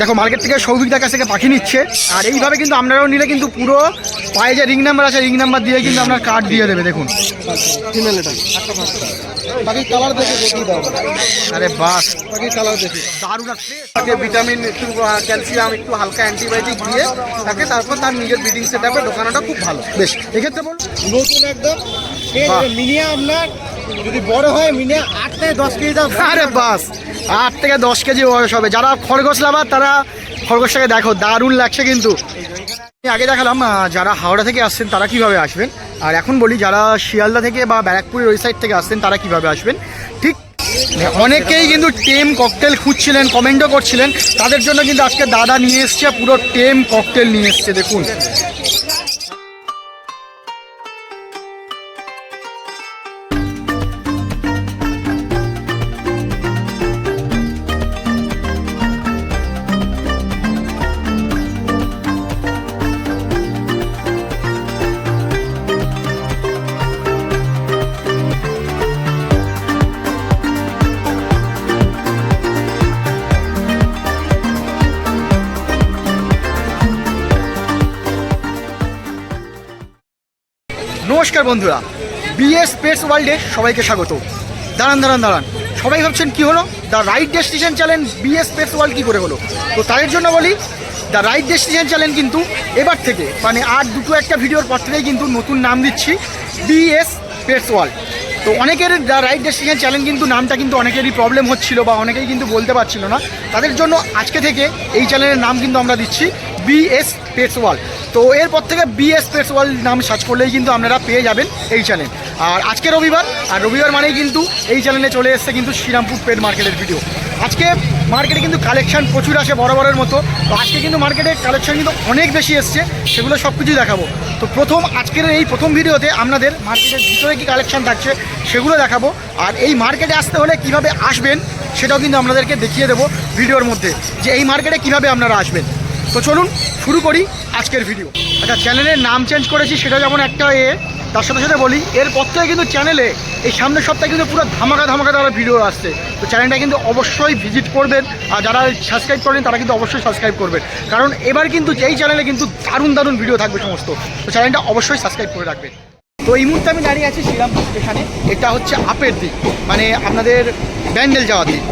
দেখো মার্কেট থেকে সৌভিকদার কাছ থেকে পাখি নিচ্ছে, আর এইভাবে কিন্তু আপনারাও নিলে কিন্তু পুরো পায়ে যে রিং নাম্বার আছে রিং নাম্বার দিয়ে কিন্তু আপনার কার্ড দিয়ে দেবে। দেখুন বাকি কালার দেখে দেখিয়ে দাও। আরে বাস বাকি কালার দেখে দারুণ তাকে ভিটামিন একটু ক্যালসিয়াম একটু হালকা অ্যান্টিবায়োটিক দিয়ে তাকে তারপর তার নিজের ব্রিডিং সেট আপে ঢোকানোটা খুব ভালো। বেশ এক্ষেত্রে বলুন নতুন একদম মিনিমাম আপনার যদি বড় হয় মিনিমাম 8 থেকে 10 কেজি দাম। আরে বাস 8 থেকে 10 কেজি বয়স হবে। যারা খরগোশ লাভার তারা খরগোশটাকে দেখো, দারুণ লাগছে কিন্তু। আগে দেখালাম যারা হাওড়া থেকে আসছেন তারা কিভাবে আসবেন, আর এখন বলি যারা শিয়ালদা থেকে বা ব্যারাকপুরের ওই সাইড থেকে আসছেন তারা কিভাবে আসবেন। ঠিক অনেকেই কিন্তু টেম ককটেল খুঁজছিলেন, কমেন্টও করছিলেন, তাদের জন্য কিন্তু আজকে দাদা নিয়ে এসছে পুরো টেম ককটেল নিয়ে এসছে। দেখুন নমস্কার বন্ধুরা, বিএস পেটস ওয়ার্ল্ডে সবাইকে স্বাগত। দাঁড়ান, সবাই ভাবছেন কি হলো, the right destination channel BS pets world কী করে হলো। তো তাদের জন্য বলি, দ্য রাইট ডেস্টিনেশন চ্যানেল কিন্তু এবার থেকে মানে আর দুটো একটা ভিডিওর পর থেকেই কিন্তু নতুন নাম দিচ্ছি বিএস পেটস ওয়ার্ল্ড। তো অনেকের দ্য রাইট ডেস্টিনেশন চ্যানেল কিন্তু নামটা কিন্তু অনেকেরই প্রবলেম হচ্ছিল বা অনেকেই কিন্তু বলতে পারছিল না, তাদের জন্য আজকে থেকে এই চ্যানেলের নাম কিন্তু আমরা দিচ্ছি বিএস পেটস ওয়ার্ল্ড। তো এরপর থেকে বিএস পেটস ওয়ার্ল্ড নাম সার্চ করলেই কিন্তু আপনারা পেয়ে যাবেন এই চ্যানেল। আর আজকে রবিবার, আর রবিবার মানেই কিন্তু এই চ্যানেলে চলে এসছে কিন্তু শ্রীরামপুর পেট মার্কেটের ভিডিও। আজকে মার্কেটে কিন্তু কালেকশান প্রচুর আসে বরাবরের মতো। তো আজকে কিন্তু মার্কেটে কালেকশান কিন্তু অনেক বেশি এসছে, সেগুলো সব কিছুই দেখাবো। তো আজকের এই প্রথম ভিডিওতে আপনাদের মার্কেটের ভিতরে কী কালেকশান থাকছে সেগুলো দেখাবো, আর এই মার্কেটে আসতে হলে কিভাবে আসবেন সেটাও কিন্তু আপনাদেরকে দেখিয়ে দেবো ভিডিওর মধ্যে, যে এই মার্কেটে কিভাবে আপনারা আসবেন। তো চলুন শুরু করি আজকের ভিডিও। আচ্ছা, চ্যানেলের নাম চেঞ্জ করেছি সেটা যেমন একটা তার সাথে সাথে বলি এরপর থেকে কিন্তু চ্যানেলে এই সামনের সপ্তাহে কিন্তু পুরো ধামাকা তারা ভিডিও আসছে। তো চ্যানেলটা কিন্তু অবশ্যই ভিজিট করবেন, আর যারা সাবস্ক্রাইব করেন তারা কিন্তু অবশ্যই সাবস্ক্রাইব করবেন, কারণ এবার কিন্তু এই চ্যানেলে কিন্তু দারুণ ভিডিও থাকবে সমস্ত। তো চ্যানেলটা অবশ্যই সাবস্ক্রাইব করে রাখবেন। তো এই মুহূর্তে আমি দাঁড়িয়ে আছি শ্রীরামপুর স্টেশনে। এটা হচ্ছে আপের দিক, মানে আপনাদের ব্যান্ডেল যাওয়ার দিক।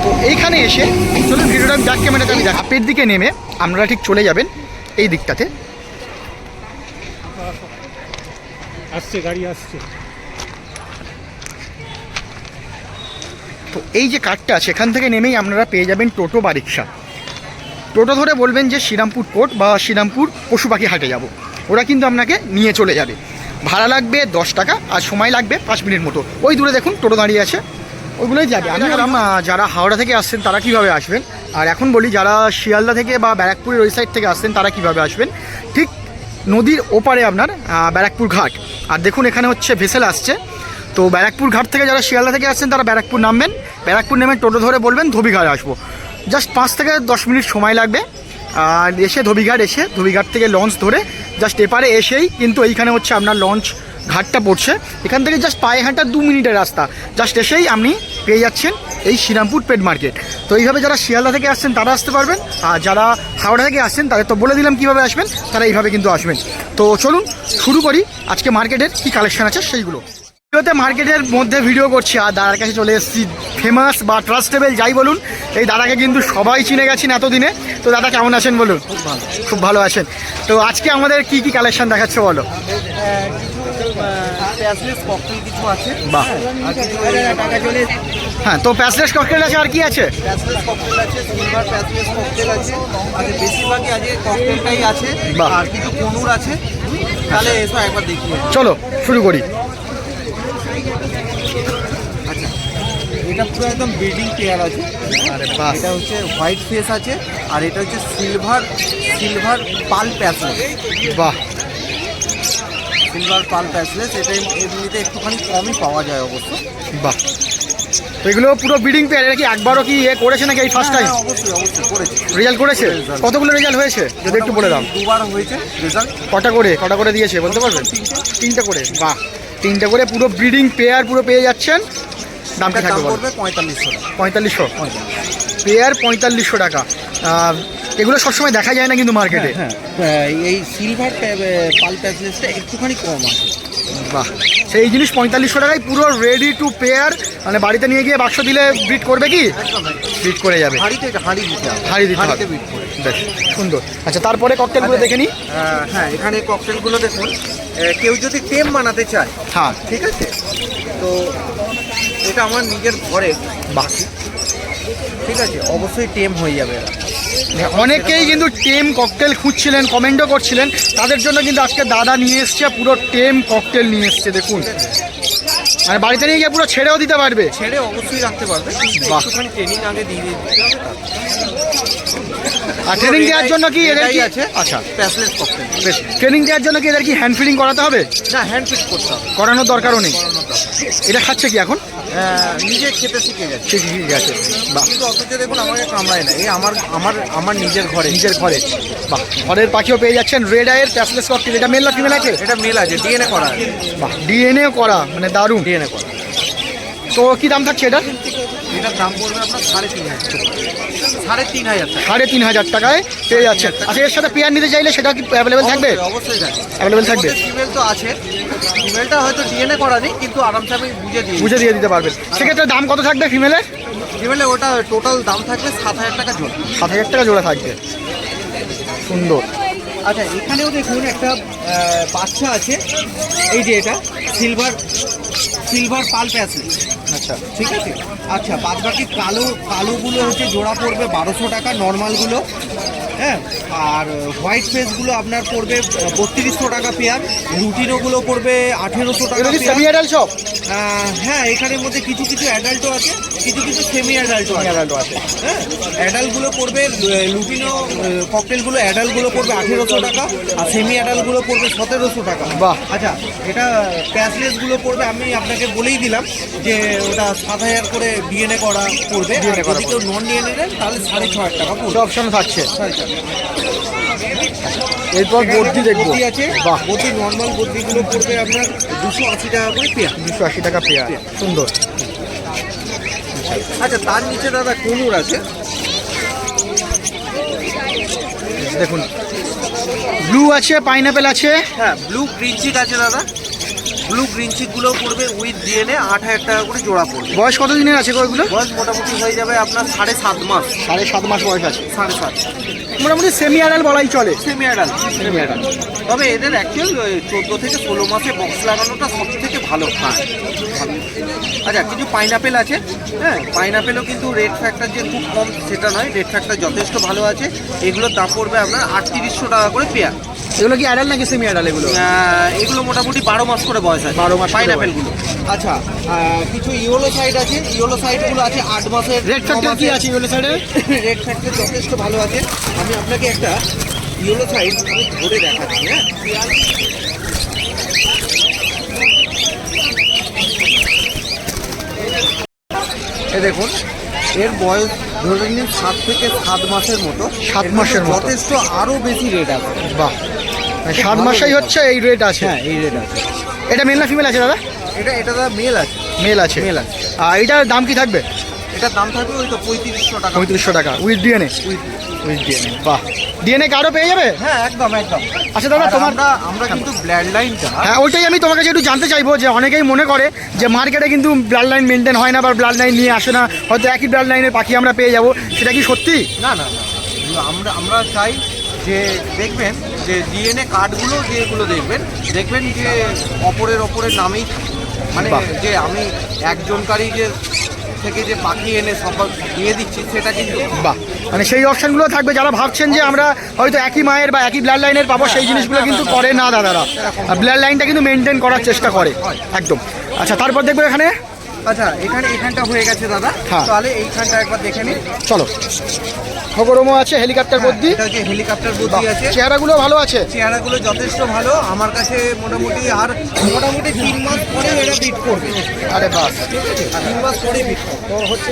তো এইখানে এসে চলুন ভিডিওটা আমি ব্যাক ক্যামেরাতে আমি আপের দিকে নেমে আপনারা ঠিক চলে যাবেন এই দিকটাতে। আসছে গাড়ি আসছে। তো এই যে কার্ডটা আছে এখান থেকে নেমেই আপনারা পেয়ে যাবেন টোটো বা রিক্সা। টোটো ধরে বলবেন যে শ্রীরামপুর পোর্ট বা শ্রীরামপুর পশু পাখি হাটে যাব, ওরা কিন্তু আপনাকে নিয়ে চলে যাবে। ভাড়া লাগবে 10 টাকা, আর সময় লাগবে 5 মিনিট মতো। ওই দূরে দেখুন টোটো দাঁড়িয়ে আছে, ওইগুলোই যাবে। আমি যারা হাওড়া থেকে আসছেন তারা কিভাবে আসবেন, আর এখন বলি যারা শিয়ালদা থেকে বা ব্যারাকপুরের ওই সাইড থেকে আসছেন তারা কিভাবে আসবেন। ঠিক নদীর ওপারে আপনার ব্যারাকপুর ঘাট, আর দেখুন এখানে হচ্ছে ভেসেল আসছে। তো ব্যারাকপুর ঘাট থেকে যারা শিয়ালদা থেকে আসছেন তারা ব্যারাকপুর নামবেন, ব্যারাকপুর নেমে টোটো ধরে বলবেন ধোবিঘাট আসবো। জাস্ট 5 থেকে 10 মিনিট সময় লাগবে। আর এসে ধোবিঘাট থেকে লঞ্চ ধরে জাস্ট এপারে এসেই কিন্তু এইখানে হচ্ছে আপনার লঞ্চ ঘাটটা পড়ছে। এখান থেকে জাস্ট পায়ে হাঁটা 2 মিনিটের রাস্তা, জাস্ট এসেই আপনি পেয়ে যাচ্ছেন এই শ্রীরামপুর পেট মার্কেট। তো এইভাবে যারা শিয়ালদা থেকে আসছেন তারা আসতে পারবেন, আর যারা হাওড়া থেকে আসছেন তাদের তো বলে দিলাম কীভাবে আসবেন, তারা এইভাবে কিন্তু আসবেন। তো চলুন শুরু করি আজকে মার্কেটের কী কালেকশান আছে সেইগুলো। ভিডিওতে মার্কেটের মধ্যে ভিডিও করছি, আর দাদার কাছে চলে এসেছি। ফেমাস বা ট্রাস্টেবল যাই বলুন, এই দাদাকে কিন্তু সবাই চিনে গেছেন এতদিনে। তো দাদা কেমন আছেন বলুন? খুব ভালো আছেন। তো আজকে আমাদের কি কি কালেকশন দেখাচ্ছে বলো? বাহ, হ্যাঁ। তো প্যাসলেস ককটেল আছে, আর কি আছে? চলো শুরু করি। এটা পুরো একদম ব্রিডিং পেয়ার আছে। এটা হচ্ছে হোয়াইট ফেস আছে, আর এটা হচ্ছে সিলভার পাল প্যাসলেস। বাহ, সিলভার পাল প্যাসলেস। এটা এমনিতে একটুখানি কমই পাওয়া যায় অবশ্য। বাহ, তো এগুলো পুরো ব্রিডিং পেয়ার। এটা কি একবারও কি করেছে নাকি এই ফার্স্ট টাইম? অবশ্যই করেছে। রেজাল্ট করেছে? কতগুলো রেজাল্ট হয়েছে যদি একটু বলে দাও। 2বার হয়েছে রেজাল্ট। কটা করে দিয়েছে বলতে পারবেন? 3টে করে। বাহ, 3টে করে পুরো ব্রিডিং পেয়ার পুরো পেয়ে যাচ্ছেন। দামটা থাকবে 4500 পেয়ার, 4500 টাকা। এগুলো সবসময় দেখা যায় না কিন্তু মার্কেটে। হ্যাঁ এই সিলভার পাল প্যাসলেসটা একটুখানি কম আছে। বাহ, সেই জিনিস 4500 টাকায় পুরো রেডি টু পেয়ার, মানে বাড়িতে নিয়ে গিয়ে বাক্স দিলে ব্রিড করবে কি? ব্রিড করে যাবে। হাঁড়ি দিতে হাঁড়ি দিতে হবে। বেশ সুন্দর। আচ্ছা, তারপরে ককটেলগুলো দেখে নিই। হ্যাঁ, এখানে ককটেলগুলো দেখুন, কেউ যদি টেম বানাতে চায়, হ্যাঁ ঠিক আছে, তো এটা আমার নিজের ঘরে বাকি, ঠিক আছে, অবশ্যই টেম হয়ে যাবে। অনেকেই কিন্তু টেম ককটেল খুঁজছিলেন, কমেন্টও করছিলেন, তাদের জন্য কিন্তু আজকে দাদা নিয়ে এসছে পুরো টেম ককটেল নিয়ে এসছে। দেখুন, মানে বাড়িতে নিয়ে গিয়ে পুরো ছেড়েও দিতে পারবে। ছেড়ে অবশ্যই রাখতে পারবে, একটুখানি ট্রেনিং আগে দিয়ে দিতে হবে। আর ট্রেনিং দেওয়ার জন্য কি এদের কি আছে? আচ্ছা, প্যাসলেস ককটেল। বেশ, ট্রেনিং দেওয়ার জন্য কি এদের কি হ্যান্ড ফিডিং করাতে হবে? না, হ্যান্ড ফিট করতে হবে, করানোর দরকারও নেই। এটা খাচ্ছে কি এখন? নিজে খেতে শিখে গেছে। ঠিক আছে, বাহ। কিন্তু অথচ দেখুন আমাকে কামড়ায় না, এই আমার নিজের ঘরে। বাহ, ঘরের পাখিও পেয়ে যাচ্ছেন। রেড আইয়ের প্যাসলেস ককটেল, এটা মেল না ফিমেল আছে? এটা মেল আছে, ডিএনএ করা। বাহ, ডিএনএ করা, মানে দারুণ। ডিএনএ করা। তো কি দাম থাকছে এটা? এটার দাম পড়বে আপনার 3,500 3,500 টাকায় পেয়ে যাচ্ছে। আচ্ছা, এর সাথে পেয়ার নিতে চাইলে সেটা কি অ্যাভেলেবেল থাকবে? অবশ্যই অ্যাভেলেবেল থাকবে। ফিমেল তো আছে, ফিমেলটা হয়তো ডিএনএ করা নেই, কিন্তু আরামসে আমি বুঝে দিয়ে দিতে পারবেন। সেক্ষেত্রে দাম কত থাকবে ফিমেলের? ফিমেলে ওটা টোটাল দাম থাকবে 7,000 টাকা জোড়া। 7,000 টাকা জোড়া থাকবে। সুন্দর। আচ্ছা, এখানেও দেখুন একটা বাচ্চা আছে, এই যে এটা সিলভার পাল প্যাসলেস। আচ্ছা, ঠিক আছে। আচ্ছা, বাদ বাকি কালোগুলো হচ্ছে জোড়া পড়বে 1200 টাকা, নর্মালগুলো। হ্যাঁ, আর হোয়াইট ফেসগুলো আপনার পড়বে 3200 টাকা পেয়ার, লুটিনোগুলো পড়বে 1800 টাকা। সেমি অ্যাডাল্ট সব? হ্যাঁ, এখানের মধ্যে কিছু অ্যাডাল্টও আছে, কিছু সেমি অ্যাডাল্টও আছে। হ্যাঁ, অ্যাডাল্টগুলো পড়বে, লুটিনো ককটেলগুলো অ্যাডাল্টগুলো পড়বে 1800 টাকা, আর সেমি অ্যাডাল্টগুলো পড়বে 1700 টাকা। বাহ। আচ্ছা, এটা প্যাসলেসগুলো পড়বে, আমি আপনাকে বলেই দিলাম যে ওটা 7,000 করে ডিএনএ করা পড়বে। যদি কেউ নন ডিএনএ দেন তাহলে 6,500 টাকা পড়বে। অপশন থাকছে। এরপর বদ্রি দেখবো। আছে, বাহ, বদ্রি নর্মাল বদ্রিগুলো পড়বে আপনার 280 টাকা করে পেয়ার। 280 টাকা পেয়ার। সুন্দর। আচ্ছা, তার নিচে দাদা কুনুর আছে, দেখুন, ব্লু আছে, পাইনাপেল আছে। হ্যাঁ, ব্লু গ্রিন চিক আছে দাদা। ব্লু গ্রিন চিকগুলো পড়বে উইথ ডিএনএ 8,000 টাকা করে জোড়া পড়বে। বয়স কত দিনের আছে ওইগুলো? বয়স মোটামুটি হয়ে যাবে আপনার 7.5 মাস। 7.5 মাস বয়স আছে। 7.5, মোটামুটি সেমি অ্যাডাল্ট বলাই চলে। Semi adult. তবে এদের অ্যাকচুয়াল 14 থেকে 16 মাসে বক্স লাগানোটা সব থেকে ভালো। আচ্ছা, কিছু পাইনাপেল আছে। হ্যাঁ, পাইনাপেলও কিন্তু রেড ফ্যাক্টর যে খুব কম সেটা নয়, রেড ফ্যাক্টর যথেষ্ট ভালো আছে। এগুলোর দাম পড়বে আপনার 3800 টাকা করে পেয়ার। এগুলো কি অ্যাডাল্ট নাকি সেমি অ্যাডাল্ট? এগুলো মোটামুটি 12 মাস করে বয়স আছে, 12 মাস পাইনাপেলগুলো। আচ্ছা, কিছু ইয়েলো সাইড আছে, ইয়েলো সাইডগুলো আছে 8 মাসের। রেড ফ্যাক্টর কি আছে ইয়েলো সাইডে? রেড ফ্যাক্টর যথেষ্ট ভালো আছে। আমি আপনাকে একটা ইয়েলো সাইড আমি ধরে দেখাচ্ছি। হ্যাঁ, এ দেখুন, এর বয়স ধরে নিন 7 থেকে 7 মাসের মতো। 7 মাসের মতো। যথেষ্ট আরও বেশি রেট আছে। বাহ, 7 মাসেই হচ্ছে এই রেট আছে? হ্যাঁ, এই রেট আছে। এটা মেল না ফিমেল আছে দাদা? এটা দাদা মেল আছে। মেল আছে। আর এটার দাম কি থাকবে? এটার দাম থাকবে ওই তো 3500 টাকা। 3500 টাকা উইথ ডিএনএ? With DNA. বাহ, ডিএনএ কার্ডও পেয়ে যাবে? হ্যাঁ, একদম। আচ্ছা দাদা, আমরা কিন্তু ব্লাড লাইনটা, হ্যাঁ ওইটাই আমি তোমার কাছে একটু জানতে চাইবো, যে অনেকেই মনে করে যে মার্কেটে কিন্তু ব্লাড লাইন মেনটেন হয় না বা ব্লাড লাইন নিয়ে আসে না, হয়তো একই ব্লাড লাইনের পাখি আমরা পেয়ে যাবো, সেটা কি সত্যি? না, আমরা চাই যে দেখবেন যে ডিএনএ কার্ডগুলো যেগুলো দেখবেন যে অপরের নামেই, মানে যে আমি একজনকারই যে থেকে যে পাখি এনে সব দিয়ে দিচ্ছি সেটা কিন্তু। বাহ, মানে সেই অপশানগুলো থাকবে। যারা ভাবছেন যে আমরা হয়তো একই মায়ের বা একই ব্লাড লাইনের পাবো, সেই জিনিসগুলো কিন্তু করে না দাদারা। ব্লাড লাইনটা কিন্তু মেনটেন করার চেষ্টা করে একদম। আচ্ছা, তারপর দেখবো এখানে। আচ্ছা, এখানটা হয়ে গেছে দাদা। হ্যাঁ, তাহলে এইখানটা একবার দেখে নিন। চলো। খগরমও আছে, হেলিকপ্টার বদ্রি। এটা হচ্ছে হেলিকপ্টার বদ্রি আছে। চেহারাগুলো ভালো আছে? চেহারাগুলো যথেষ্ট ভালো আমার কাছে। মোটামুটি 3 মাস পরে এরা বিট করবে। আরে বাস, 3 মাস পরে বিট করবে। তো হচ্ছে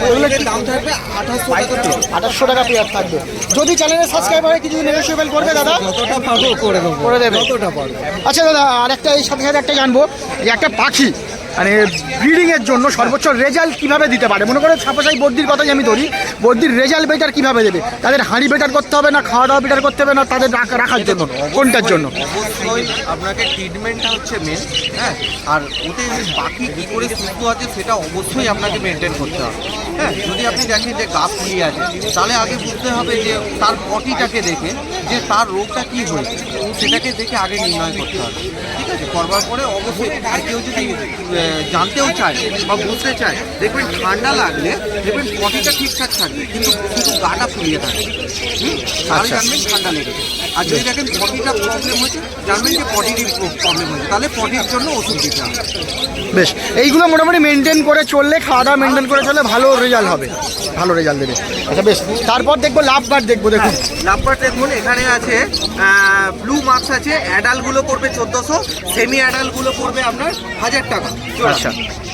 এগুলোর দাম থাকবে 2800 টাকা পেয়ার থাকবে। যদি চ্যানেলের সাবস্ক্রাইব হয় কিছু নেগোশিয়েবল করবে দাদা? যতটা পারবো করে দেবো, করে দেবে। যতটা পারবো। আচ্ছা দাদা, আর একটা এই সাথে একটা জানবো, যে একটা পাখি মানে ব্রিডিংয়ের জন্য সর্বোচ্চ রেজাল্ট কিভাবে দিতে পারে? মনে করো ছাপাশাই বর্দির কথাই আমি ধরি, বর্দির রেজাল্ট বেটার কিভাবে দেবে? তাদের হাঁড়ি বেটার করতে হবে না খাওয়া দাওয়া বেটার করতে হবে না তাদের রাখার জন্য কোনটার জন্য? অবশ্যই আপনাকে ট্রিটমেন্টটা হচ্ছে মেন, হ্যাঁ। আর ওতে বাকি কী করে সুস্থ আছে সেটা অবশ্যই আপনাকে মেনটেন করতে হবে, হ্যাঁ। যদি আপনি দেখেন যে গা ফুলিয়ে আছে, তাহলে আগে বুঝতে হবে যে তার পটিটাকে দেখে যে তার রোগটা কী হয়েছে সেটাকে দেখে আগে নির্ণয় করতে হবে, ঠিক আছে। করবার পরে অবশ্যই আর কেউ যদি জানতেও চায় বা বুঝতে চায়, দেখবেন ঠান্ডা লাগলে দেখবেন পটিটা ঠিকঠাক থাকবে কিন্তু শুধু গাটা ফুলিয়ে থাকবে, তাহলে জানবেন ঠান্ডা লেগেছে। আর যদি দেখেন পটিটা প্রবলেম হচ্ছে, জানবেন যে পটিরই প্রবলেম হচ্ছে, তাহলে পটির জন্য ওষুধ দিতে হবে। বেশ, এইগুলো মোটামুটি মেনটেন করে চললে, খাওয়া দাওয়া মেনটেন করে চললে ভালো রেজাল্ট হবে, ভালো রেজাল্ট দেবে। আচ্ছা বেশ, তারপর দেখবো লাভ বার্ড দেখবো। দেখুন লাভবার দেখুন, এখানে আছে ব্লু মার্কস আছে, অ্যাডাল্টগুলো পড়বে 1400, সেমি অ্যাডাল্টগুলো পড়বে আপনার 1000 টাকা। আচ্ছা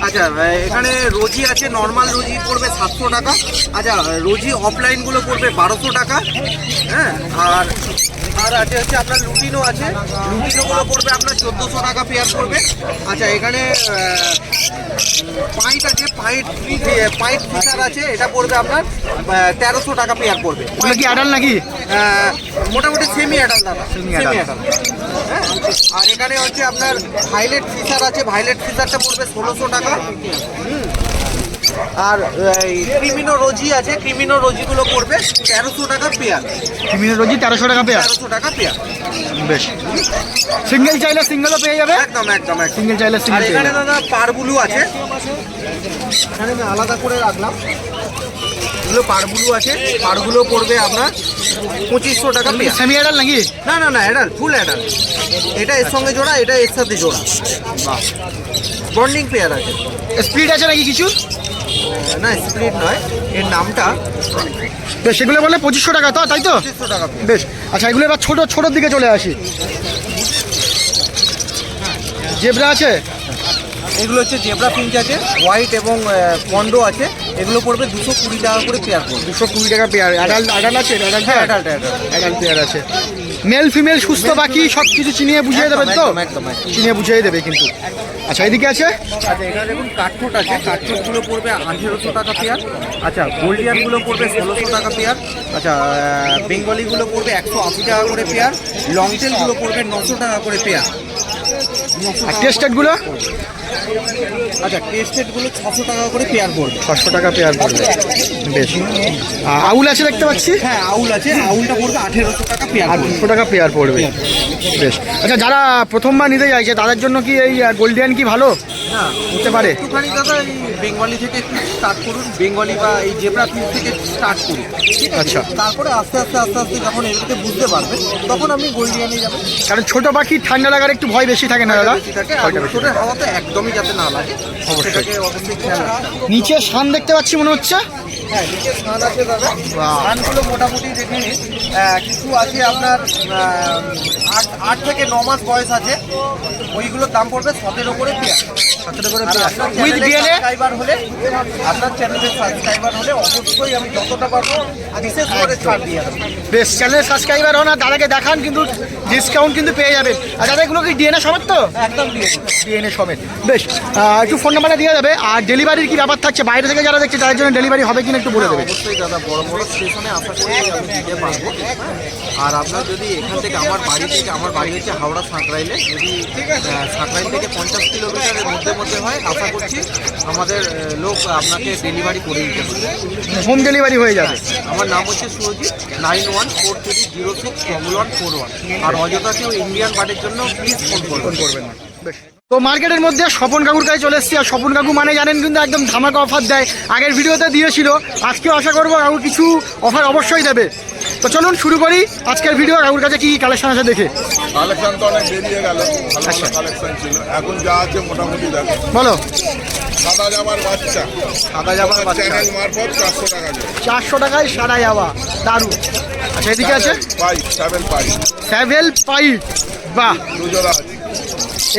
আচ্ছা, এখানে রোজি আছে, নর্মাল রোজি পড়বে 700 টাকা। আচ্ছা, রোজি অফলাইনগুলো পড়বে 1200 টাকা, হ্যাঁ। আর আছে হচ্ছে আপনার লুটিনো আছে, লুটিনোগুলো পড়বে আপনার 1400 টাকা পেয়ার পড়বে। আচ্ছা, এখানে পাইট আছে, পাইট ফিশার আছে, এটা পড়বে আপনার 1300 টাকা পেয়ার পড়বে। ওগুলো কি অ্যাডাল্ট নাকি? মোটামুটি সেমি অ্যাডাল্ট দাদা, Semi সেমি adult। অ্যাডাল্ট, হ্যাঁ। আর এখানে হচ্ছে আপনার ভাইলেট ফিশার আছে, ভাইলেট ফিশারটা পড়বে 1600 টাকা। আর ক্রিমিনো রোজি আছে, ক্রিমিনো রোজিগুলো পড়বে 1300 টাকা পেয়ার, রোজি 1300 টাকা পেয়ার। 1300 টাকা পেয়ার। বেশ, সিঙ্গেল চাইলে সিঙ্গেলও পেয়ে যাবে, একদম একদম একদম। সিঙ্গেল চাইলে আর সিঙ্গেল। এখানে দাদা পারবুলু আছে, এখানে আমি আলাদা করে রাখলাম, এগুলো পারবুলু আছে, পারগুলো পড়বে আপনার 2500 টাকা পেয়ার। সেমি অ্যাডাল্ট নাকি? না না না, অ্যাডাল্ট, ফুল অ্যাডাল্ট। এটা এর সঙ্গে জোড়া, এটা এর সাথে জোড়া, বন্ডিং পেয়ার আছে। স্প্লিট আছে নাকি কিছু? না, স্প্লিট নয়, এর নামটা বেশ, সেগুলো বলে 2500 টাকা তো, তাই তো? 2500 টাকা পেয়ার। বেশ, আচ্ছা এগুলো এবার ছোটোর দিকে চলে আসি। জেব্রা আছে, এগুলো হচ্ছে জেব্রা পিঞ্চ আছে, হোয়াইট এবং কন্ডো আছে, এগুলো পড়বে 220 টাকা করে পেয়ার পড়বে। 220 টাকা পেয়ার। অ্যাডাল্ট আছে? হ্যাঁ, অ্যাডাল্ট অ্যাডাল্ট পেয়ার আছে। মেল ফিমেল সুস্থ বাকি সব কিছু চিনিয়ে বুঝিয়ে দেবে তো? একদম। চিনিয়ে বুঝিয়ে দেবে কিন্তু। আচ্ছা এদিকে আছে? আচ্ছা, এখানে দেখুন কাঠঠোঁট আছে, কাঠঠোঁটগুলো পড়বে 1800 টাকা পেয়ার। আচ্ছা, গোল্ডিয়ানগুলো পড়বে 1600 টাকা পেয়ার। আচ্ছা, বেঙ্গলিগুলো পড়বে 180 টাকা করে পেয়ার। লং টেলগুলো পড়বে 900 টাকা করে পেয়ার। আর টেস্টেডগুলো? আচ্ছা, টেস্টেডগুলো 600 টাকা করে পেয়ার পড়বে। 600 টাকা পেয়ার পড়বে। বেশ, আউল আছে দেখতে পাচ্ছি? হ্যাঁ, আউল আছে, আউলটা পড়বে 1800 টাকা পেয়ার পড়বে। 800 টাকা পেয়ার পড়বে। বেশ, আচ্ছা যারা প্রথমবার নিতে চাইছে তাদের জন্য কি এই গোল্ডিয়ান কি ভালো না হতে পারে? একটুখানি দাদা এই বেঙ্গলি থেকে একটু স্টার্ট করুন, বেঙ্গলি বা এই জেব্রা পিস থেকে স্টার্ট করুন, ঠিক আছে? আচ্ছা। তারপরে আস্তে আস্তে যখন এগুলোকে বুঝতে পারবেন তখন আপনি গোল্ডিয়ানে যাবেন। কারণ ছোট পাখি ঠান্ডা লাগার একটু ভয় বেশি থাকে না দাদা? বেশি থাকে, আর ছোটের হাওয়াতে একদমই যাতে না লাগে সেটাকে অবশ্যই খেয়াল রাখতে হবে। নিচে শান দেখতে পাচ্ছি মনে হচ্ছে। হ্যাঁ, নিচে স্থান আছে দাদা, স্থানগুলো মোটামুটি দেখে নিন। কিছু আছে আপনার 8 থেকে 9 মাস বয়স আছে, ওইগুলোর দাম পড়বে 17 করে পেয়ার। 17 করে আর পেয়ার আপনার উইথ চ্যানেলে ডিএনএ? সাবস্ক্রাইবার হলে, আপনার চ্যানেলে সাবস্ক্রাইবার হলে অবশ্যই আমি যতটা পারবো বিশেষ করে ছাড় দিয়ে দেবো। বেশ, চ্যানেলের সাবস্ক্রাইবার হন আর দাদাকে দেখান, কিন্তু ডিসকাউন্ট কিন্তু পেয়ে যাবেন। আর দাদা এগুলো কি ডিএনএ সমেত তো? একদম দিয়ে দেবো। ডিএনএ সমেত। বেশ, একটু ফোন নাম্বারটা দিয়ে যাবে। আর ডেলিভারির কি ব্যাপার থাকছে? বাইরে থেকে যারা দেখছে তাদের জন্য ডেলিভারি হবে কিনা একটু বলে দেবে। অবশ্যই দাদা, বড় বড় স্টেশনে আশা করি আমি দিতে পারবো। আর আপনার যদি এখান থেকে আমার বাড়ি হচ্ছে হাওড়া সাঁকরাইলে, যদি সাঁকরাইল থেকে 50 কিলোমিটারের মধ্যে হয়, আশা করছি আমাদের লোক আপনাকে ডেলিভারি করে দিতে পারবে। হোম ডেলিভারি হয়ে যাবে। আমার নাম হচ্ছে সুরজিৎ, 9143061141। আর অযথাকেও ইন্ডিয়ান বাড়ির জন্য প্লিজ ফোন করবেন না। বেশ, তো মার্কেটের মধ্যে স্বপন কাকুর কাছে চলে এসেছি। আর স্বপন কাকু মানে জানেন কিন্তু একদম ধামাকা অফার দেয়। আগের ভিডিওতে দিয়েছিল, আজকেও আশা করবো কাকু কিছু অফার অবশ্যই দেবে। তো চলুন শুরু করি আজকের ভিডিও। কাকুর কাছে কি কালেকশন আছে দেখে। কালেকশন তো অনেক বেরিয়ে গেল, ভালো ভালো কালেকশন ছিল। এখন যা আছে মোটামুটি দেখো। বলো। সাদা জামার বাচ্চা, সাদা জামার বাচ্চা চ্যানেল মারফত 400 টাকা করে। 400 টাকায় সাদা যাওয়া, দারুণ। আচ্ছা এদিকে আছে ট্রাভেল পাই, স্যাভেল পাইপ। বাহ, দুজোড়া আছে,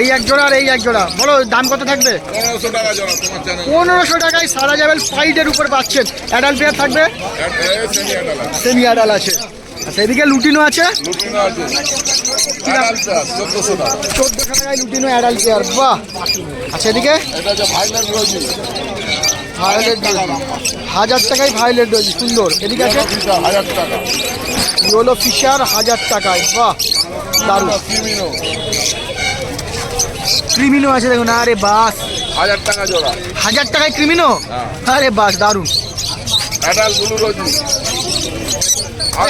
এই এক জোড়া আর এই এক জোড়া। বলো দাম কত থাকবে? 1500 টাকা জোড়া তোমার চ্যানেল। 1500 টাকায় সাদা যাবেল পাইটের উপর পাচ্ছেন। অ্যাডাল্ট পেয়ার থাকবে, সেমি অ্যাডাল আছে। সেমি অ্যাডাল আছে। আচ্ছা আচ্ছা এদিকে লুটিনো আছে লুটিনো আছে অ্যাডাল্টটা 1400 টাকা। 1400 টাকায় লুটিনো অ্যাডাল্ট পেয়ার, বাহ। আচ্ছা এদিকে এটা হচ্ছে ভাইলেট রোজি, ভায়োলেট রোজি, 1000 টাকায় ভায়োলেট রোজি, সুন্দর। এদিকে আছে 1000 টাকা। ইয়েলো ফিশার 1000 টাকায়, বাহ দারুণ। ক্রিমিনো ক্রিমিনো আছে দেখুন, আরে বাস 1000 টাকা জোড়া। 1000 টাকায় ক্রিমিনো, আরে বাস দারুণ। অ্যাডাল্ট ব্লু রোজি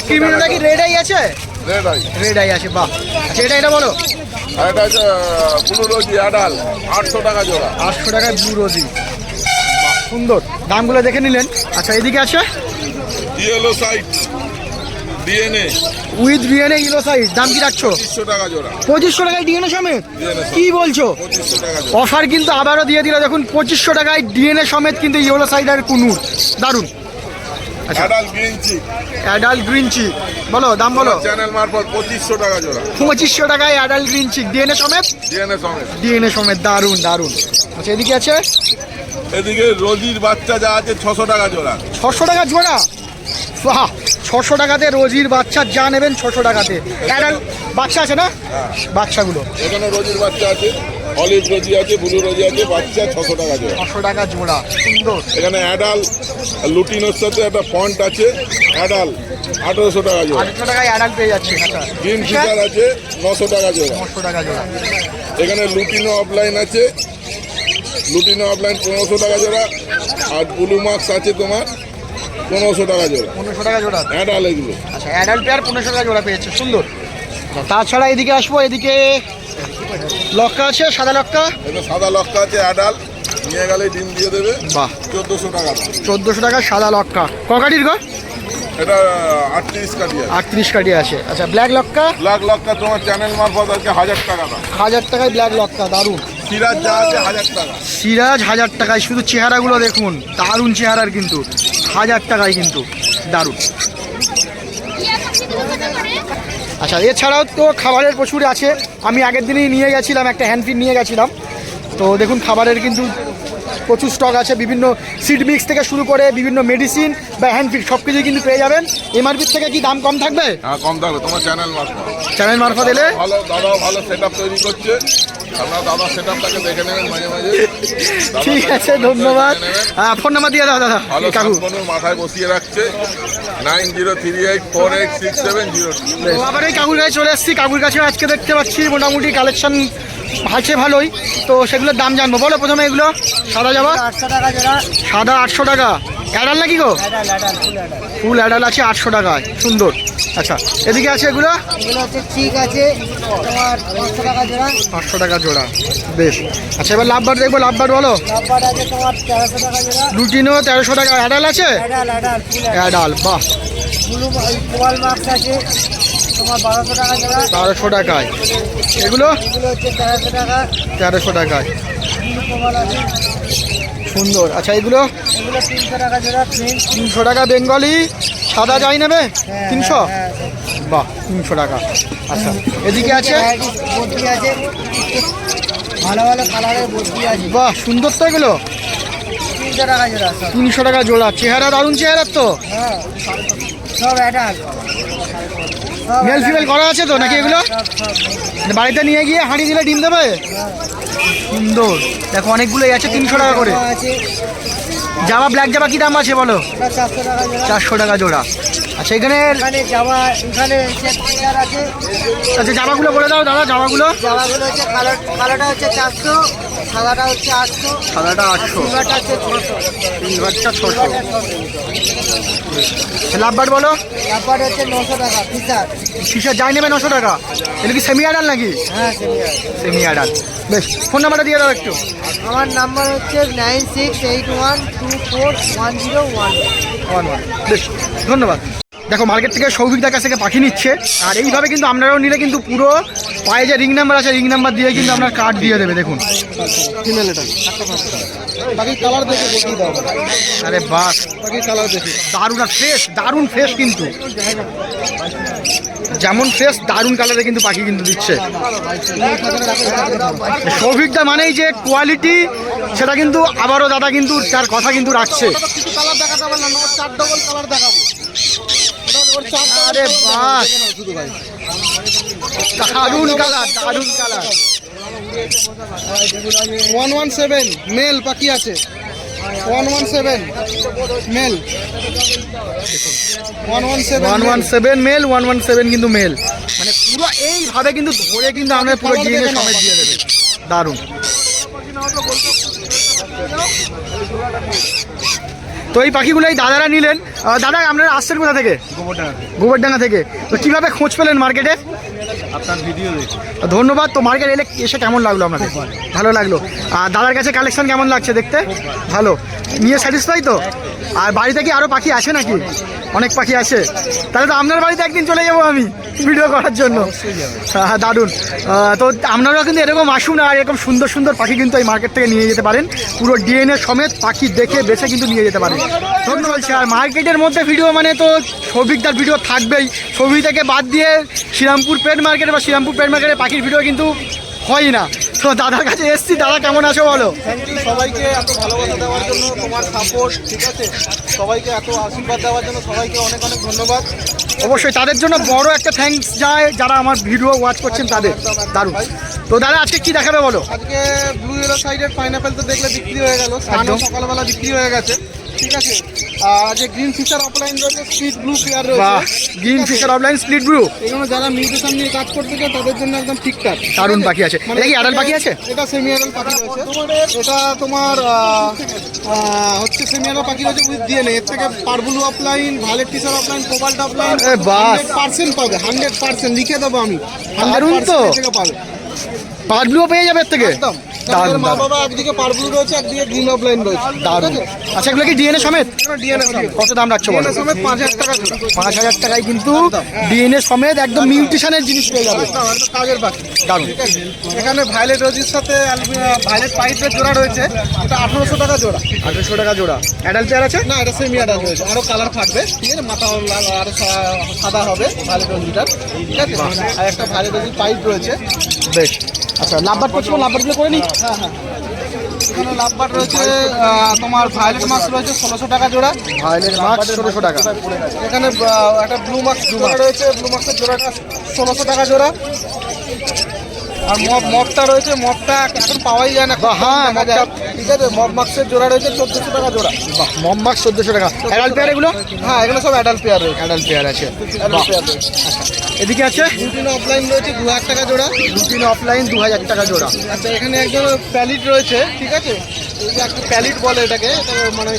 ক্রিমিনোটা কি রেড আই আছে? Red eye. রেড আই আছে, বাহ। আচ্ছা এটা বলো। আর এটা হচ্ছে ব্লু রোজি অ্যাডাল্ট 800 টাকা জোড়া। 800 টাকায় ব্লু রোজি, বাহ সুন্দর। দামগুলো দেখে নিলেন। আচ্ছা এদিকে আছে yellow side DNA with DNA Elo size, দাম কি রাখছো? 2500 টাকা জোড়া। 2500 টাকায় ডিএনএ সমেত, কি বলছো? 2500 টাকা জোড়া। অফার কিন্তু আবারও দিয়ে দিল, দেখুন 2500 টাকায় ডিএনএ সমেত কিন্তু ইয়েলো সাইডার কুনুর, দারুণ। আচ্ছা adult green cheek adult green cheek, বলো দাম বলো। চ্যানেল মারফত 2500 টাকা জোড়া। 2500 টাকায় অ্যাডাল্ট গ্রিন চিক ডিএনএ সমেত, ডিএনএ সমেত। ডিএনএ সমেত, দারুণ দারুণ। আচ্ছা এদিকে আছে এদিকে রোজির বাচ্চা যা আছে 600 টাকা জোড়া। 600 টাকা জোড়া, বাহ। 600 টাকাতে রোজির বাচ্চা যা নেবেন 600 টাকাতে। অ্যাডাল্ট বাচ্চা আছে না, বাচ্চাগুলো এখানে রোজির বাচ্চা আছে, অলিভ রোজি আছে, ব্লু রোজি আছে, বাচ্চা 600 টাকা জোড়া। 600 টাকা জোড়া, সুন্দর। এখানে অ্যাডাল লুটিনোর সাথে একটা ফন্ট আছে, অ্যাডাল 1800 টাকা জোড়া। 800 টাকায় অ্যাডাল্ট পেয়ে যাচ্ছে। আচ্ছা গ্রিন ফিচার আছে 900 টাকা জোড়া। 900 টাকা জোড়া। এখানে লুটিনো অফলাইন আছে, লুটিনো অফলাইন 1500 টাকা জোড়া। আর ব্লু মার্কস আছে তোমার 1500 টাকা জোড়া। 1500 টাকা জোড়া। অ্যাডাল এগুলো। আচ্ছা অ্যাডাল্ট পেয়ার 1500 টাকা জোড়া পেয়েছে, সুন্দর। তাছাড়া এদিকে আসবো, এদিকে লক্কা আছে, সাদা লক্কা, এটা সাদা লক্কা আছে অ্যাডাল, নিয়ে গেলে ডিম দিয়ে দেবে। বাহ। 1400 টাকা। 1400 টাকা সাদা লক্কা। ককাটির গো? এটা 38 কাটি আছে। 38 কাটি আছে। আচ্ছা ব্ল্যাক লক্কা? ব্ল্যাক লক্কা তোমার চ্যানেল মারফত আজকে 1000 টাকা দাম। 1000 টাকায় ব্ল্যাক লক্কা, দারুণ। সিরাজ যা আছে 1000 টাকা। সিরাজ 1000 টাকায়, শুধু চেহারাগুলো দেখুন, দারুণ চেহারার কিন্তু, 1000 টাকায় কিন্তু, দারুণ। আচ্ছা এছাড়াও তো খাবারের প্রচুর আছে। আমি আগের দিনই নিয়ে গেছিলাম, একটা হ্যান্ডফিড নিয়ে গেছিলাম। তো দেখুন খাবারের কিন্তু প্রচুর স্টক আছে, বিভিন্ন সিড মিক্স থেকে শুরু করে বিভিন্ন মেডিসিন বা হ্যান্ডফিড সব কিছুই কিন্তু পেয়ে যাবেন। এমআরপির থেকে কি দাম কম থাকবে? হ্যাঁ কম থাকবে তোমার চ্যানেল মারফত। চ্যানেল মারফত এলে ভালো, দাদাও ভালো সেটআপ তৈরি করছে। আপনারা দাদার সেটআপটাকে দেখে নেবেন মাঝে মাঝে। ঠিক আছে, ধন্যবাদ। ফোন নাম্বার দিয়ে দাও দাদা। ভালো কাকু কাকু মাথায় বসিয়ে রাখছে 9038486702। তো আবার এই কাকুর কাছে চলে এসেছি। কাকুর কাছে আজকে দেখতে পাচ্ছি মোটামুটি কালেকশন আছে ভালোই। তো সেগুলোর দাম জানবো। বলো প্রথমে এগুলো। সাদা যাবা 800 টাকা জোড়া। সাদা 800 টাকা। অ্যাডাল নাকি গো? ফুল অ্যাডাল আছে 800 টাকায়, সুন্দর। আচ্ছা এদিকে আছে এগুলো এগুলো হচ্ছে ঠিক আছে তোমার 500 টাকা জোড়া। 500 টাকা জোড়া, বেশ। আচ্ছা এবার লাভবার দেখবো। লাভবার বলো। লাভবার্ড আছে তোমার 1300 টাকা জোড়া। লুটিনো 1300 টাকা। অ্যাডাল আছে? অ্যাডাল ফুল অ্যাডাল, বাহ। ব্লু কোয়াল মার্কস আছে তোমার 1200 টাকা জোড়া। 1200 টাকায়। এগুলো এগুলো হচ্ছে 1300 টাকা। 1300 টাকায়, ব্লু কোয়াল আছে, সুন্দর। আচ্ছা এগুলো এগুলো 300 টাকা জোড়া। ফ্রেঞ্চ 300 টাকা। বেঙ্গলি সাদা যাই নেবে 300, হ্যাঁ, বাহ 300 টাকা। আচ্ছা এদিকে আছে বদ্রি আছে, ভালো ভালো কালারের বদ্রি আছে, বাহ সুন্দর তো এগুলো। 300 টাকা জোড়া সব। 300 টাকা জোড়া। চেহারা দারুণ চেহারার তো। হ্যাঁ সব অ্যাডাল। মেল ফিমেল করা আছে তো নাকি এগুলো? বাড়িতে নিয়ে গিয়ে হাঁড়ি দিলে ডিম দেবে, সুন্দর। দেখো অনেকগুলোই আছে 300 টাকা করে। আছে জামা ব্ল্যাক জামা কি দাম আছে বলো? 400 টাকা জোড়া। 400 টাকা জোড়া। আচ্ছা এখানে এখানে জামা, এখানে চেয়ার আছে। আচ্ছা জামাগুলো বলে দাও দাদা। জামাগুলো জামাগুলো হচ্ছে কালোটা হচ্ছে 400, সাদাটা হচ্ছে 800, সাদাটা 800, সিলভারটা হচ্ছে 600। সিলভারটা 600। লাভবার্ড বলো। লাভবার্ড হচ্ছে 900 টাকা ফিচার। ফিশার যাই নেবে 900 টাকা। এটা কি সেমি আডাল নাকি? হ্যাঁ সিনিয়র। সেমি আডাল, বেশ। ফোন নাম্বারটা দিয়ে দাও একটু। আমার নাম্বার হচ্ছে 9681241011। বেশ ধন্যবাদ। দেখো মার্কেট থেকে সৌভিকদার কাছ থেকে পাখি নিচ্ছে। আর এইভাবে কিন্তু আপনারাও নিলে কিন্তু পুরো পায়ে যে রিং নাম্বার আছে রিং নাম্বার দিয়ে কিন্তু আপনার কার্ড দিয়ে দেবে। দেখুন ফিমেল এটা। বাকি কালার দেখে দেখিয়ে দাও। আরে বাস বাকি কালার দেখি দারুণ আর ফ্রেশ, দারুণ ফ্রেশ কিন্তু, যেমন ফ্রেশ দারুণ কালারে কিন্তু পাখি কিন্তু দিচ্ছে। সৌভিকদা মানেই যে কোয়ালিটি, সেটা কিন্তু আবারও দাদা কিন্তু তার কথা কিন্তু রাখছে। আরে বাহ, দারুণ কালার, দারুণ কালার। 117 মেল পাখি আছে, 117 মেল, 117 মেল, 117 কিন্তু মেল, মানে পুরো এইভাবে কিন্তু ধরে কিন্তু আমরা পুরো ডিএনএ সমেত দিয়ে দেবে। দারুণ। তো এই পাখিগুলোই দাদারা নিলেন। দাদা আপনারা আসছেন কোথা থেকে? গোবরডাঙ্গা থেকে। তো কিভাবে খোঁজ পেলেন মার্কেটে? আপনার ভিডিও দেখি। ধন্যবাদ। তো মার্কেট এসে কেমন লাগলো আপনাদের? ভালো লাগলো। আর দাদার কাছে কালেকশন কেমন লাগছে দেখতে? ভালো, নিয়ে স্যাটিসফাই তো? আর বাড়িতে কি আরও পাখি আসে নাকি? অনেক পাখি আসে, তাহলে তো আপনার বাড়িতে একদিন চলে যাবো আমি ভিডিও করার জন্য। হ্যাঁ, দারুণ। তো আপনারাও কিন্তু এরকম আসুন, আর এরকম সুন্দর সুন্দর পাখি কিন্তু এই মার্কেট থেকে নিয়ে যেতে পারেন। পুরো ডিএনএ সমেত পাখি দেখে বেছে কিন্তু নিয়ে যেতে পারেন। ধন্যবাদ। আর মার্কেটের মধ্যে ভিডিও মানে তো সৌভিকদার ভিডিও থাকবেই। সৌভিক থেকে বাদ দিয়ে শ্রীরামপুর পেট মার্কেট বা শ্রীরামপুর পেট মার্কেটে পাখির ভিডিও কিন্তু হয় না। তো দাদার কাছে এসছি। দাদা কেমন আছো বলো? থ্যাংক ইউ সবাইকে এত ভালোবাসা দেওয়ার জন্য, তোমার সাপোর্ট, ঠিক আছে, সবাইকে এত আশীর্বাদ দেওয়ার জন্য সবাইকে অনেক অনেক ধন্যবাদ। অবশ্যই তাদের জন্য বড় একটা থ্যাঙ্কস যায় যারা আমার ভিডিও ওয়াচ করছেন তাদের। দারুণ। তো দাদা আজকে কি দেখাবে বলো? আজকে ব্লু ইয়েলো সাইডের পাইনাপেল তো দেখলে বিক্রি হয়ে গেল, সানও সকালবেলা বিক্রি হয়ে গেছে, ঠিক আছে। আর যে গ্রিন ফিশার অফলাইন রয়েছে, স্পিড ব্লু পেয়ার বাহ, রয়েছে, green Fischer opaline split blue, এগুলো যারা মিউটেশন নিয়ে কাজ করতে চায় তাদের জন্য একদম ঠিকঠাক। দারুণ পাখি আছে। এটা কি অ্যাডাল্ট পাখি আছে? এটা সেমি অ্যাডাল্ট পাখি রয়েছে, এটা তোমার হচ্ছে সেমি অ্যাডাল্ট পাখি রয়েছে উইথ ডিএনএ। এর থেকে পারবুলু offline, violet fisher offline, cobalt offline এ বাস। 100% পাবে, 100% লিখে দেবো আমি। দারুণ তো। 100% থেকে পাবে পার্টব্লুও পেয়ে যাবে এর থেকে। একদম। দারুণ, মা দারুণ। বাবা একদিকে পারবুলু রয়েছে, একদিকে গ্রিন অফলাইন রয়েছে, দারুণ। আচ্ছা, এগুলো কি ডিএনএ সমেত? ডিএনএ সমেত। কত দাম রাখছো বলো? সমেত 5000 টাকা জোড়া। 5000 টাকায় কিন্তু ডিএনএ সমেত একদম মিউটেশনের জিনিস পেয়ে যাবে। একদম কাজের পাখি। দারুণ। ঠিক আছে। এখানে ভায়োলেট রোজির সাথে ভায়োলেট পাইপের জোড়া রয়েছে, এটা 1800 টাকা জোড়া। 1800 টাকা জোড়া। অ্যাডাল্ট পেয়ার আছে? না, এটা সেমি অ্যাডাল্ট রয়েছে, আরো কালার থাকবে, ঠিক আছে, মাথা লাল আর সাদা হবে ভায়োলেট রোজিটার, ঠিক আছে। আর একটা ভায়োলেট রোজির পাইপ রয়েছে। বেশ। আচ্ছা, লাভবার্ড করছো? লাভবার্ডগুলো করে নিই। হ্যাঁ হ্যাঁ, এখানে লাভবার্ড রয়েছে, তোমার ভায়োলেট মাস্ক রয়েছে 1600 টাকা জোড়া। ভায়োলেট মার্ক 1600 টাকা। এখানে একটা ব্লু মাস্ক জোড়া রয়েছে, ব্লু মাস্কের জোড়াটা 1600 টাকা জোড়া। আর মপটা রয়েছে, মপটা এখন পাওয়াই যায় না, খুব কম হ্যাঁ, দেখা যায়, ঠিক আছে। মপ মাস্কের জোড়া রয়েছে 1400 টাকা জোড়া। বাহ, মমবাক 1400 টাকা। অ্যাডাল্ট পেয়ার এগুলো? হ্যাঁ, এগুলো সব অ্যাডাল্ট পেয়ার রয়েছে, অ্যাডাল্ট পেয়ার আছে। অ্যাডাল্ট পেয়ার রয়েছে। এদিকে আছে রুটিন অফলাইন রয়েছে 2000 টাকা জোড়া। রুটিন অফলাইন 2000 টাকা জোড়া। আচ্ছা, এখানে একজন প্যালিট রয়েছে, ঠিক আছে, এই যে একটা প্যালিট বলে এটাকে, এটা মানে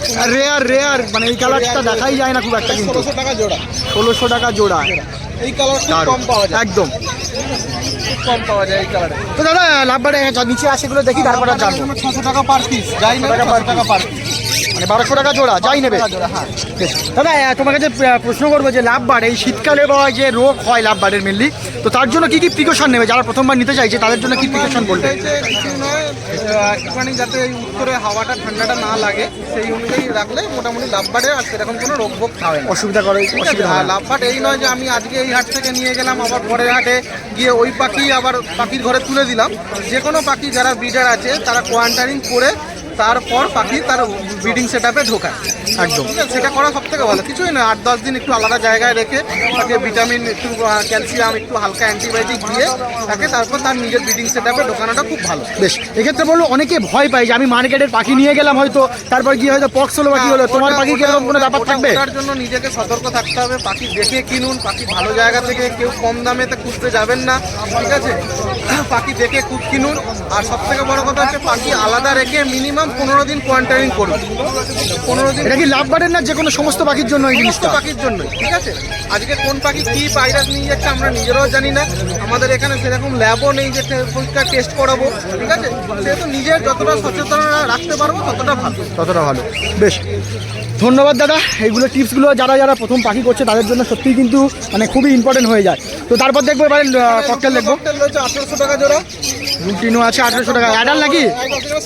রেয়ার, মানে এই কালারটা দেখাই যায় না খুব একটা কিন্তু। 1600 টাকা জোড়া। 1600 টাকা জোড়া। এই কালার খুব দারুণ। কম পাওয়া যায়, একদম। খুব কম পাওয়া যায় এই কালারে। তো দাদা লাভবার্ডে যা নিচে আছে এগুলো দেখি, তারপরে আর জানবো। 600 টাকা পার পিস, যাই নেবে 600 টাকা পার পিস, মানে 1200 টাকা জোড়া, যাই নেবে। জোড়া। হ্যাঁ, বেশ। দাদা তোমাকে যে প্রশ্ন করবো যে লাভবার্ড এই শীতকালে বা যে রোগ হয় লাভবার্ডের মেনলি, তো তার জন্য কি কি প্রিকশন নেবে? যারা প্রথমবার নিতে চাইছে তাদের জন্য কি প্রিকশন বলবে? চাইছে কিছু নয়, একটুখানি যাতে এই উত্তরে হাওয়াটা ঠান্ডাটা না লাগে সেই অনুযায়ী রাখলে মোটামুটি লাভবার্ডে আর সেরকম কোনো রোগ ভোগ খাবে না। অসুবিধা করে? ঠিক আছে। অসুবিধা আর হয় না। লাভবার্ড এই নয় যে আমি আজকে এই হাট থেকে নিয়ে গেলাম, আবার পরের হাটে গিয়ে ওই পাখি আবার পাখির ঘরে তুলে দিলাম। যে কোনো পাখি যারা ব্রিডার আছে তারা কোয়ারেন্টাইন করে তারপর পাখি তার ব্রিডিং সেট আপে ঢোকায়। একদম। ঠিক আছে, সেটা করা সব থেকে ভালো। কিছুই না, 8-10 দিন একটু আলাদা জায়গায় রেখে তাকে ভিটামিন, একটু ক্যালসিয়াম, একটু হালকা অ্যান্টিবায়োটিক দিয়ে তাকে তারপর তার নিজের ব্রিডিং সেট আপে ঢোকানোটা খুব ভালো। বেশ। এক্ষেত্রে বললো অনেকে ভয় পায় যে আমি মার্কেটের পাখি নিয়ে গেলাম হয়তো, তারপর গিয়ে হয়তো পক্স হলো বা কি হলো, তোমার পাখি কি এরকম কোনো ব্যাপার থাকবে? তার জন্য নিজেকে সতর্ক থাকতে হবে। পাখি দেখে কিনুন, পাখি ভালো জায়গা থেকে, কেউ কম দামেতে খুঁজতে যাবেন না, ঠিক আছে। পাখি দেখে খুব কিনুন। আর সব থেকে বড় কথা হচ্ছে পাখি আলাদা রেখে মিনিমাম 15 দিন কোয়ারেন্টাইন করুন। 15 দিন। এটা কি লাভবার্ডের না যে কোনো সমস্ত পাখির জন্য এই সমস্ত জিনিসটা? পাখির জন্য, ঠিক আছে। আজকে কোন পাখি কি ভাইরাস নিয়ে যাচ্ছে আমরা নিজেরাও জানি না, আমাদের এখানে সেরকম ল্যাবও নেই যে পরীক্ষা টেস্ট করাবো, ঠিক আছে। সেহেতু নিজের যতটা সচেতন রাখতে পারবো ততটা ভালো। ততটা ভালো। বেশ, ধন্যবাদ দাদা। এইগুলো টিপসগুলো যারা যারা প্রথম পাখি করছে তাদের জন্য সত্যিই কিন্তু মানে খুবই ইম্পর্টেন্ট হয়ে যায়। তো তারপর দেখবো এবারে ককটেল দেখবো। ককটেল রয়েছে 1800 টাকা জোড়া। রুটিনও আছে 1800 টাকা। অ্যাডাল নাকি?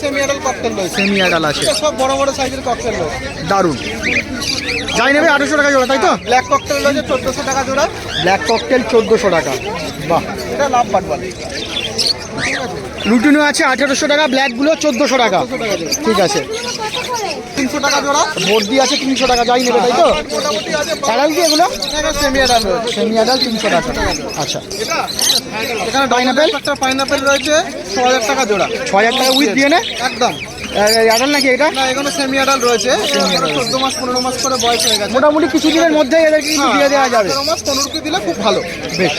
সেমি অ্যাডাল্ট ককটেল রয়েছে, সেমি অ্যাডাল আছে। এটা সব বড় বড় সাইজের ককটেল রয়েছে। দারুণ। যাই নেবে 1800 টাকা জোড়া, তাই তো? ব্ল্যাক ককটেল রয়েছে 1400 টাকা জোড়া। ব্ল্যাক ককটেল 1400 টাকা। বাহ। এটা লাভবার্ড বলে। রুটিনও আছে 1800 টাকা, ব্ল্যাকগুলো 1400 টাকা। ঠিক আছে। 300 টাকা জোড়া। বর্দি আছে 300 টাকা, যাই নেবে তাই তো? মোটামুটি আছে অ্যাডাল কি এগুলো? সেমি অ্যাডাল রয়েছে। সেমি অ্যাডাল 300 টাকা। আচ্ছা, এখানে পাইনাপেল? একটা পাইনাপেল রয়েছে 6000 টাকা জোড়া। 6000 টাকা উইথ দিয়ে নে? একদম। অ্যাডাল নাকি এটা? না, এখানে সেমি অ্যাডাল রয়েছে। 14 মাস 15 মাস করে বয়স হয়ে গেছে। মোটামুটি কিছু দিনের মধ্যে এদেরকে কিন্তু দিয়ে দেওয়া যাবে। 15 মাস 15 রুপি দিলে খুব ভালো। বেশ,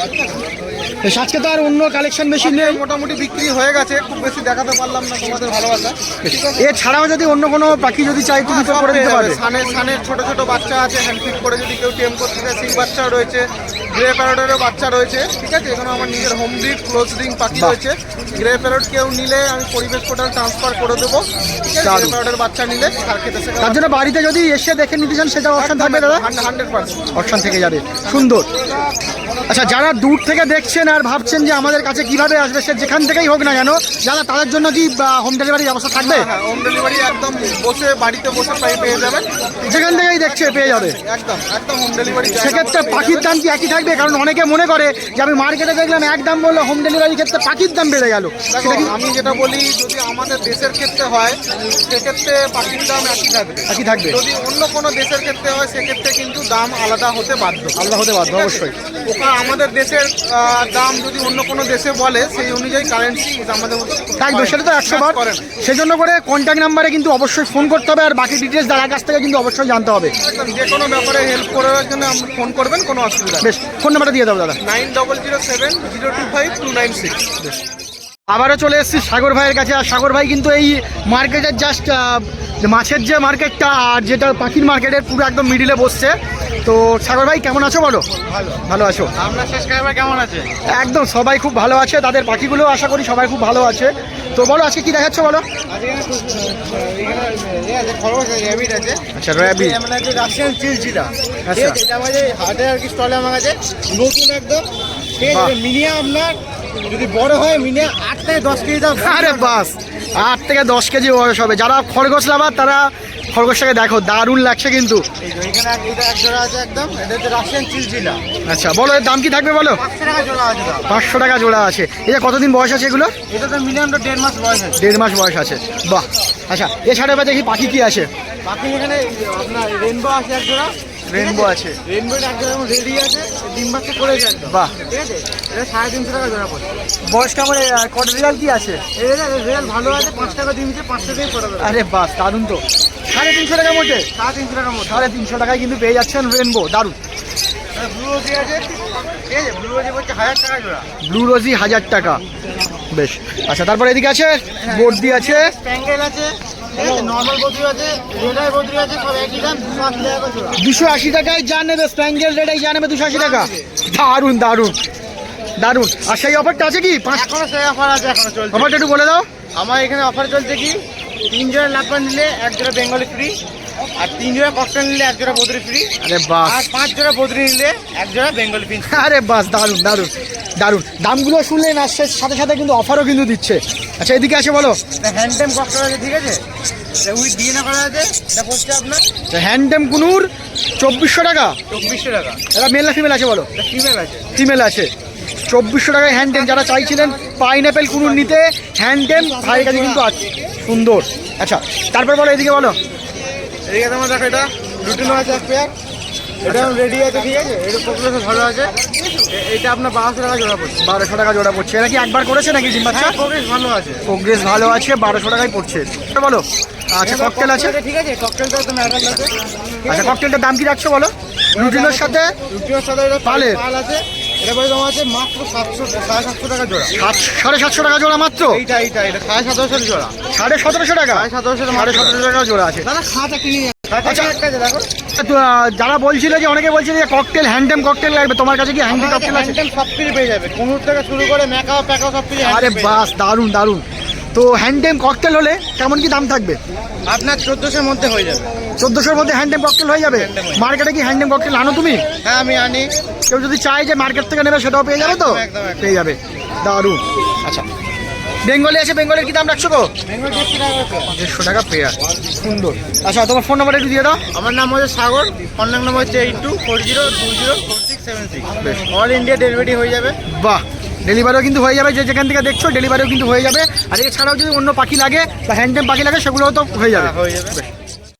বেশ, আজকে তো আর অন্য কালেকশন বেশি নেই। মোটামুটি বিক্রি হয়ে গেছে, খুব বেশি দেখাতে পারলাম না তোমাদের ভালোবাসা। এছাড়াও যদি অন্য কোনো পাখি যদি চাই তুমি তো সব করে দিতে পেয়ে পারবে। যাবে। সানের ছোট ছোট বাচ্চা আছে, হ্যান্ডপিক করে যদি কেউ টেম করতে চায় সেই বাচ্চাও রয়েছে। গ্রে প্যারটেরও বাচ্চা রয়েছে, ঠিক আছে। এখানে আমার নিজের হোম ব্রিড ক্লোজ রিং পাখি বাহ। রয়েছে। গ্রে প্যারট কেউ নিলে আমি পরিবেশ পোর্টাল ট্রান্সফার করে দেবো, ঠিক আছে। দারুণ। গ্রে প্যারটের বাচ্চা নিলে আর খেতে তার জন্য বাড়িতে যদি এসে দেখে নিতে চান সেটা অপশন থাকবে দাদা? 100%। অপশন থেকে যাবে, সুন্দর। আচ্ছা, যারা দূর থেকে দেখছেন আর ভাবছেন যে আমাদের কাছে কিভাবে আসবে, সে যেখান থেকেই হোক না কেন, যারা তাদের জন্য কি হোম ডেলিভারি ব্যবস্থা থাকবে? হ্যাঁ, হোম ডেলিভারি একদম বসে বাড়িতে বসে পেয়ে যাবেন। যেখান থেকেই দেখছে পেয়ে যাবে। একদম একদম হোম ডেলিভারি। সেক্ষেত্রে পাখির দাম কি একই থাকবে? কারণ অনেকে মনে করে যে আমি মার্কেটে দেখলাম এক দাম বললো, হোম ডেলিভারির ক্ষেত্রে পাখির দাম বেড়ে গেল। দেখো, আমি যেটা বলি, যদি আমাদের দেশের ক্ষেত্রে হয় সেক্ষেত্রে পাখির দাম একই থাকবে। একই থাকবে। যদি অন্য কোনো দেশের ক্ষেত্রে হয় সেক্ষেত্রে কিন্তু দাম আলাদা হতে বাধ্য। আলাদা হতে বাধ্য, অবশ্যই। ওখানে আমাদের দেশের দাম যদি অন্য কোনো দেশে বলে সেই অনুযায়ী কারেন্সি আমাদের থাকবে, সেটা তো 100 বার। করেন। সেজন্য করে কন্ট্যাক্ট নাম্বারে কিন্তু অবশ্যই ফোন করতে হবে, আর বাকি ডিটেলস দাদার কাছ থেকে কিন্তু অবশ্যই জানতে হবে। একদম যে কোনো ব্যাপারে হেল্প করার জন্য আপনি ফোন করবেন, কোনো অসুবিধা নেই। বেশ, ফোন নাম্বারটা দিয়ে দাও দাদা। 9007025296। আবারও চলে এসেছি সাগর ভাইয়ের কাছে। আর সাগর ভাই কিন্তু এই মার্কেটের জাস্ট মাছের যে মার্কেটটা আর যেটা পাখির মার্কেটের পুরো একদম মিডিলে বসছে। তো সাগর ভাই কেমন আছো বলো? ভালো আছো? আপনার সাবস্ক্রাইবার কেমন আছে? একদম সবাই খুব ভালো আছে, তাদের পাখিগুলো আশা করি সবাই খুব ভালো আছে। তো বলো আজকে কি দেখাচ্ছ বলো? আচ্ছা, র্যাবিট। রাশিয়ান চিলচিলা। আচ্ছা। এটা আমাদের হাটে আর কি স্টলে আমার কাছে নতুন একদম, ঠিক বাহ। আছে। মিনিমাম আপনার যদি বড় হয় মিনিমাম 8 থেকে 10 কেজি দাম। আরে বাস, 8 থেকে 10 কেজি বয়স হবে। যারা খরগোশ লাভার তারা খরগোশটাকে দেখো, দারুণ লাগছে কিন্তু। এখানে এটা এক জোড়া আছে একদম, এটা হচ্ছে রাশিয়ান চিলচিলা। আচ্ছা, বলো এর দাম কি থাকবে বলো? 500 টাকা জোড়া আছে দাম। 500 টাকা জোড়া আছে। এটা কতদিন বয়স আছে এগুলো? এটা তো মিনিমাম 1.5 মাস বয়স আছে। 1.5 মাস বয়স আছে, বাহ। আচ্ছা, এছাড়া এবার দেখি পাখি কি আছে। বাকি এখানে আপনার রেনবো আছে এক জোড়া। রেনবো আছে, রেনবো এক জোড়া রেডি আছে, ডিম বাচ্চা করেছে একদম। বাহ। ঠিক আছে, এটা 350 টাকা জোড়া পড়ছে। বয়স কেমন? কত রেজাল্ট কি আছে? এটা রেল ভালো আছে, 5 টাকা ডিম দিচ্ছে, 5 টাকাই পড়বে। আরে বাস, দারুণ তো। 350 টাকা মোটে? 350 টাকা মতো। 350 টাকায় কিন্তু পেয়ে যাচ্ছেন রেনবো, দারুণ। ব্লু রোজি আছে, ঠিক আছে। ব্লু রোজি হচ্ছে 1000 টাকা জোড়া। ব্লু রোজি 1000 টাকা, বেশ। আচ্ছা, তারপর এদিকে আছে বর্দি আছে, স্প্যাঙ্গেল আছে, ঠিক আছে। নর্মাল বদ্রি আছে, রেড আই বদ্রি আছে, সব একই দাম, 280 টাকা জোড়া। 280 টাকায় যা নেবে স্প্যাঙ্গেল রেডাই যা নেবে 280 টাকা। দারুণ দারুণ দারুণ। আর সেই অফারটা আছে কি? এখনো সেই অফার আছে, এখনো চলছে। অফারটা একটু বলে দাও। আমার এখানে অফার চলছে কি, 3 জোড়া লাভবান নিলে 1 জোড়া বেঙ্গলি ফ্রি, আর 3 জোড়া ককটেল নিলে 1 জোড়া বদ্রি ফ্রি, আরে বাস, আর 5 জোড়া বদ্রি নিলে 1 জোড়া বেঙ্গলি ফ্রি। আরে বাস, দারুণ দারুণ দারুণ। দামগুলো শুনলে না, সে সাথে সাথে কিন্তু অফারও কিন্তু দিচ্ছে। আচ্ছা, এদিকে আছে বলো। হ্যান্ডটেম ককটেল আছে, ঠিক আছে। উইথ ডিএনএ করা আছে, এটা পড়ছে আপনার হ্যান্ডটেম কুনুর 2400 টাকা। 2400 টাকা। এটা মেল না ফিমেল আছে বলো? এটা ফিমেল আছে। ফিমেল আছে। 2400 টাকায় হ্যান্ডটেম। যারা চাইছিলেন পাইনাপেল কুনুর নিতে, হ্যান্ডটেম ভাইয়ের কাছে কিন্তু আছে, সুন্দর। আচ্ছা, তারপর বলো এদিকে বলো। এদিকে তোমার দেখো, এটা লুটিনো আছে এক পেয়ার, এটা রেডি আছে, ঠিক আছে। এটা পপুলেশন ভালো আছে, এটা আপনার 1200 টাকা জোড়া পড়ছে। 1200 টাকা জোড়া পড়ছে। এটা কি একবার করেছে নাকি ডিম বাচ্চা? প্রোগ্রেস ভালো আছে। প্রোগ্রেস ভালো আছে, 1200 টাকায় পড়ছে। এটা বলো। আচ্ছা, ককটেল আছে। ঠিক আছে, ককটেলটা তো ম্যাটার আছে। আচ্ছা, ককটেলটার দাম কি রাখছো বলো? রুটিনের সাথে রুটিনের সাথে এটা পালের? পাল আছে, এটা পরে তোমার আছে মাত্র 700 টাকা জোড়া। 750 টাকা জোড়া মাত্র? এটা 1750 জোড়া। 1750 টাকা? 1750 টাকা জোড়া আছে। দাদা খাঁচা কিনে আচ্ছা। একটা আছে, দেখো। তো, যারা বলছিল যে অনেকে বলছিল যে ককটেল হ্যান্ডটেম ককটেল লাগবে, তোমার কাছে কি হ্যান্ডটেম ককটেল আছে? হ্যান্ডটেম সব কিছু পেয়ে যাবে, কোনুর থেকে শুরু করে মেকআপ প্যাকআপ সব কিছু। আরে বাস, দারুণ দারুণ। তো হ্যান্ডটেম ককটেল হলে কেমন কি দাম থাকবে? আপনার 1400 এর মধ্যে হয়ে যাবে। 1400-র মধ্যে হ্যান্ডটেম ককটেল হয়ে যাবে? মার্কেটে কি হ্যান্ডটেম ককটেল আনো তুমি? হ্যাঁ, আমি আনি। কেউ যদি চায় যে মার্কেট থেকে নেবে সেটাও পেয়ে যাবে তো? একদম, একদম, একদম। পেয়ে যাবে, দারুণ। আচ্ছা, বেঙ্গলি আছে, বেঙ্গলের কি দাম রাখছো গো? বেঙ্গল 150 টাকা করে। 150 টাকা পেয়ার, সুন্দর। আচ্ছা, তোমার ফোন নাম্বারটা একটু দিয়ে দাও। আমার নাম হচ্ছে সাগর, কন্ট্যাক্ট নাম্বার হচ্ছে 8240204676। অল ইন্ডিয়া ডেলিভারি হয়ে যাবে। বাহ, ডেলিভারিও কিন্তু হয়ে যাবে, যে যেখান থেকে দেখছো ডেলিভারিও কিন্তু হয়ে যাবে। আর এছাড়াও যদি অন্য পাখি লাগে বা হ্যান্ডটেম পাখি লাগে সেগুলোও তো হয়ে যাবে। হয়ে যাবে।